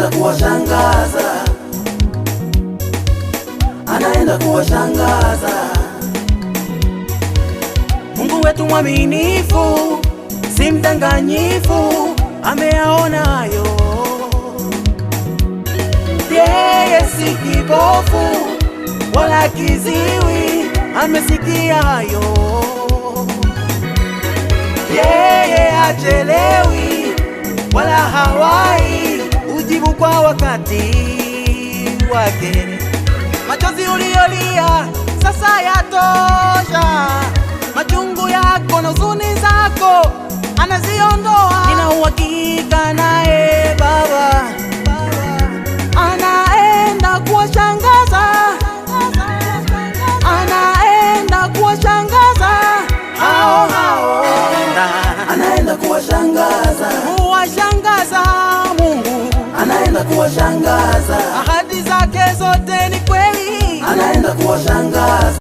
anaenda kuwashangaza, anaenda kuwashangaza. Mungu wetu mwaminifu, si mdanganyifu, ameyaona hayo. Yeye si kipofu wala kiziwi, amesikia hayo. Yeye hachelewi wala hawai, ujibu kwa wakati wake. Machozi uliolia sasa yatosha, machungu yako na huzuni zako anaziondoa. Nina uhakika naye Baba anaenda kuwashangaza, anaenda kuwashangaza hao hao, anaenda kuwashangaza, kuwashangaza. Mungu anaenda kuwashangaza, ahadi zake zote ni kweli, anaenda kuwashangaza.